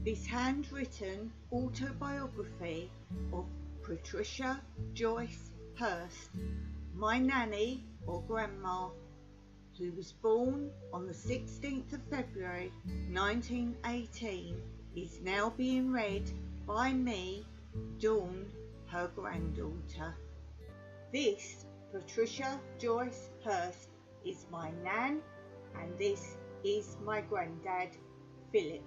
This handwritten autobiography of Patricia Joyce Hurst, my nanny or grandma, who was born on the 16th of February 1918, is now being read by me, Dawn, her granddaughter. This, Patricia Joyce Hurst, is my nan, and this is my granddad, Philip.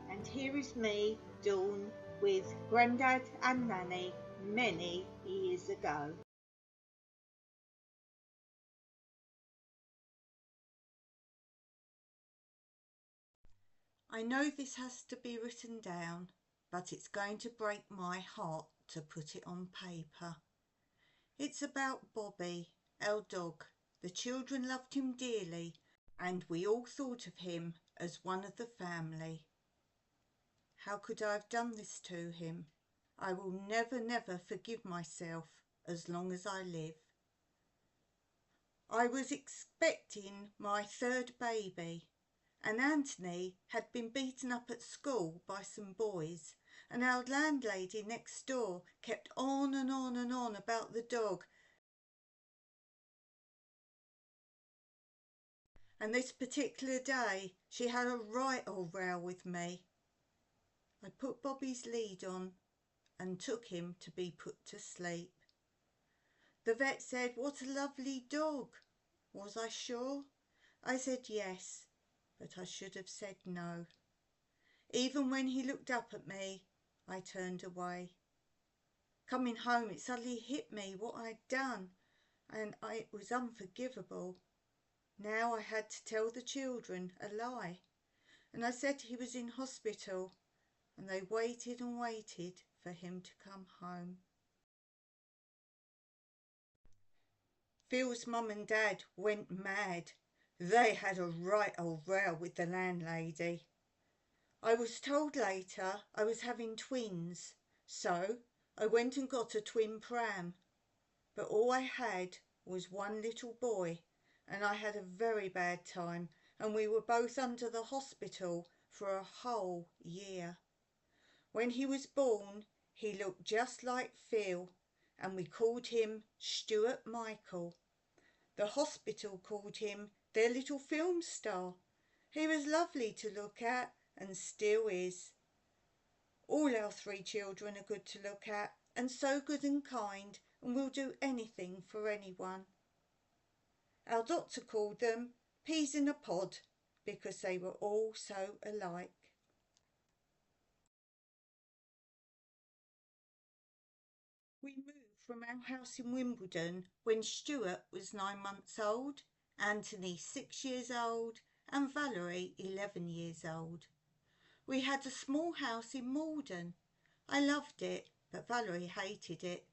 And here is me, Dawn, with Grandad and Nanny many years ago. I know this has to be written down, but it's going to break my heart to put it on paper. It's about Bobby, our dog. The children loved him dearly, and we all thought of him as one of the family. How could I have done this to him? I will never forgive myself as long as I live. I was expecting my third baby, and Anthony had been beaten up at school by some boys, and our landlady next door kept on and on about the dog. And this particular day she had a right old row with me. I put Bobby's lead on and took him to be put to sleep. The vet said, "What a lovely dog." Was I sure? I said yes, but I should have said no. Even when he looked up at me, I turned away. Coming home, it suddenly hit me what I'd done, and it was unforgivable. Now I had to tell the children a lie, and I said he was in hospital, and they waited and waited for him to come home. Phil's mum and dad went mad. They had a right old row with the landlady. I was told later I was having twins, so I went and got a twin pram. But all I had was one little boy, and I had a very bad time, and we were both under the hospital for a whole year. When he was born, he looked just like Phil, and we called him Stuart Michael. The hospital called him their little film star. He was lovely to look at, and still is. All our three children are good to look at, and so good and kind, and will do anything for anyone. Our doctor called them peas in a pod, because they were all so alike. We moved from our house in Wimbledon when Stuart was 9 months old, Anthony 6 years old, and Valerie 11 years old. We had a small house in Malden. I loved it, but Valerie hated it.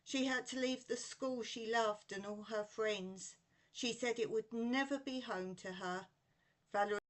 She had to leave the school she loved and all her friends. She said it would never be home to her. Valerie